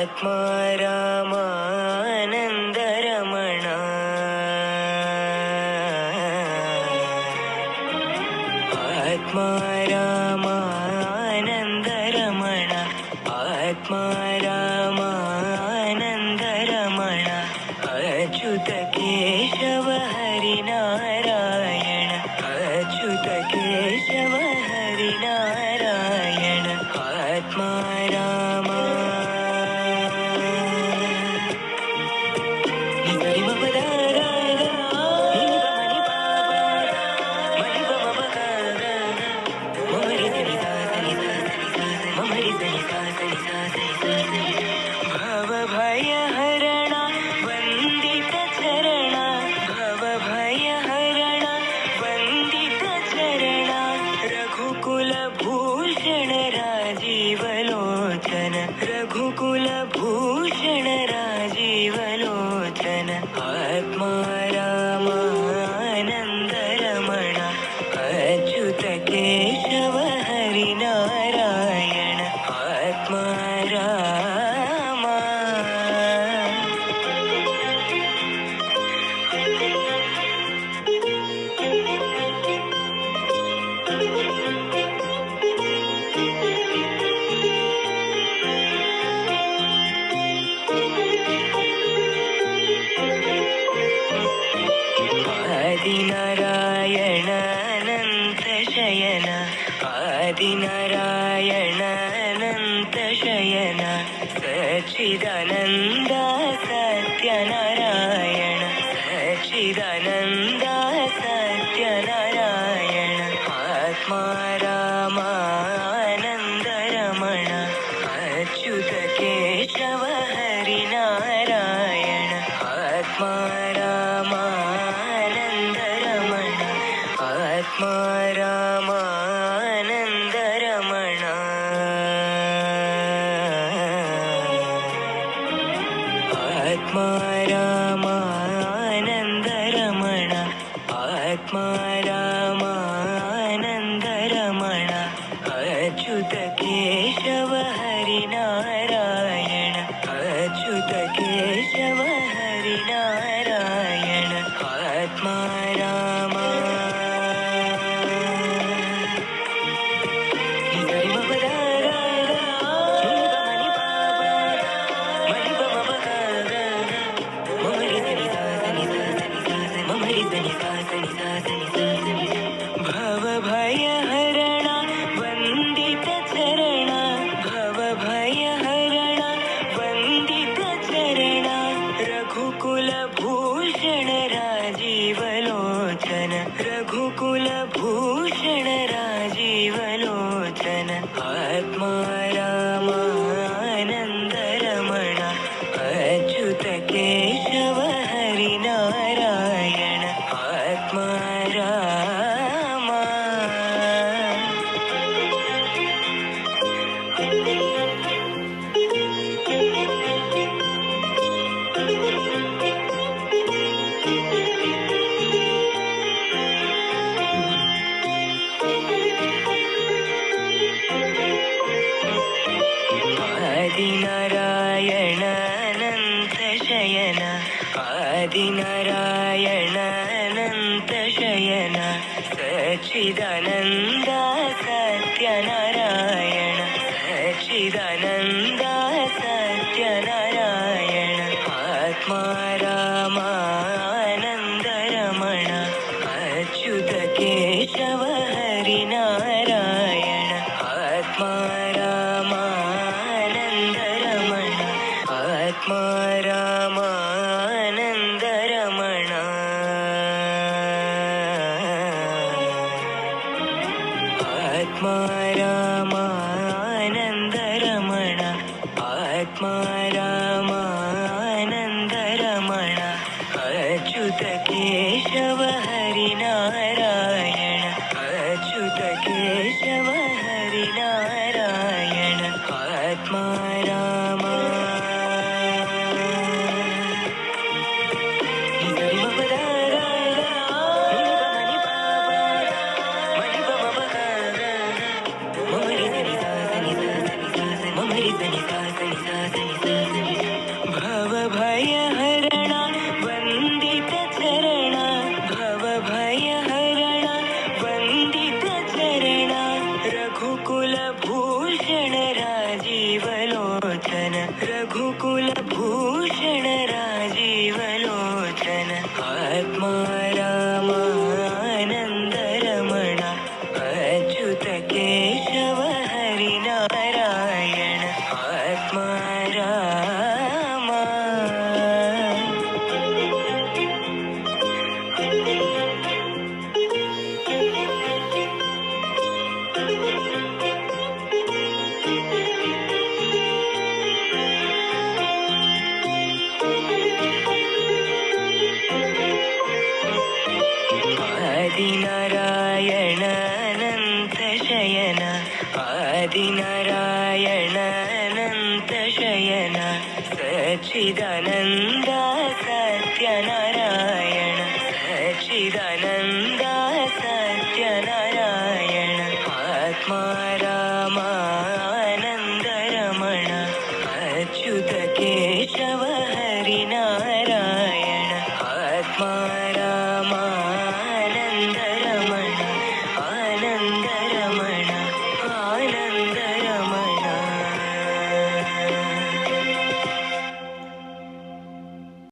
ಆತ್ಮ ರಾಮಾನಂದ ರಮಣ ಆತ್ಮ ರಾಮಾನಂದ ರಮಣ ಆತ್ಮ ರಾಮಾನಂದ ರಮಣ ಅಚ್ಯುತ ಕೇಶವ ಹರಿನಾರಾಯಣ ಅಚ್ಯುತ ಕೇಶವ ಹರಿನಾರಾಯಣ ಆತ್ಮ ರಾಮ ಭವ ಭಯ ಹರಣ ವಂದಿತ ಚರಣ ಭವ ಭಯ ಹರಣ ವಂದಿತ ಚರಣ ರಘುಕುಲ ಭೂಷಣ ರಾಜೀವಲೋಚನ ರಘುಕುಲ ಭೂಷಣ ರಾಜೀವಲೋಚನ ಆತ್ಮ ರಾಮಾನಂದ ರಮಣ ಅಚ್ಯುತ ಕೇಶವ ಹರಿನಾರಾಯಣ ಆತ್ಮ ರಾಮ ಆದಿನಾರಾಯಣ ಅನಂತ ಶಯನ ಆದಿನಾರಾಯಣ ಅನಂತ ಶಯನ ಸಚ್ಚಿದಾನಂದ ಸತ್ಯನಾರಾಯಣ ಸಚ್ಚಿದಾನಂದ ಸತ್ಯನಾರಾಯಣ ಆತ್ಮ ರಾಮಾನಂದ ರಮಣ ಅಚ್ಯುತ ಕೇಶವ ಹರಿನಾರಾಯಣ ಆತ್ಮ ರಾಮಾನಂದ ರಮಣ ಆತ್ಮ ರಾಮಾನಂದ ರಮಣ ಆತ್ಮ ರಾಮಾನಂದ ರಮಣ ಆತ್ಮ ರಾಮಾನಂದ ರಮಣ ಅಚ್ಯುತ ಕೇಶವ ಹರಿನಾರಾಯಣ ಅಚ್ಯುತ ಕೇಶವ ಹರಿನಾರಾಯಣ ಆತ್ಮ ರಾಮ ಭವ ಭಯ ಹರಣ ವಂದಿತ ಚರಣ ಭವ ಭಯ ಹರಣ ವಂದಿತ ಚರಣ ರಘುಕುಲ ಭೂಷಣ ರಾಜೀವಲೋಚನ ರಘುಕುಲ ಭೂಷಣ ರಾಜೀವಲೋಚನ ಆತ್ಮ ರಾಮಾನಂದ ರಮಣ ಅಚ್ಯುತ ಕೇಶವ ಹರಿನಾರಾಯಣ ಆತ್ಮ ರಾಮ ಆದಿನಾರಾಯಣ ಅನಂತ ಶಯನ ಆದಿನಾರಾಯಣ ಅನಂತ ಶಯನ ಸಚ್ಚಿದಾನಂದ ಸತ್ಯನಾರಾಯಣ ಸಚ್ಚಿದಾನಂದ ಸತ್ಯನಾರಾಯಣ ಆತ್ಮ ರಾಮಾನಂದ ರಮಣ ಅಚ್ಯುತ ಕೇಶವ ಹರಿನಾರಾಯಣ ಆತ್ಮ ರಾಮಾನಂದ ರಮಣ ಆತ್ಮ ರಾಮಾನಂದ ರಮಣ ಆತ್ಮ ರಾಮಾನಂದ ರಮಣ ಆತ್ಮ ರಾಮಾನಂದ ರಮಣ ಅಚ್ಯುತ ಕೇಶವ ಹರಿನಾರಾಯಣ ಅಚ್ಯುತ ಕೇಶವ ಹರಿನಾರಾಯಣ ಆತ್ಮ ರಾಮ ಮರಿ नारायण सच्चिदानन्द सत्यनारायण सच्चिदानन्द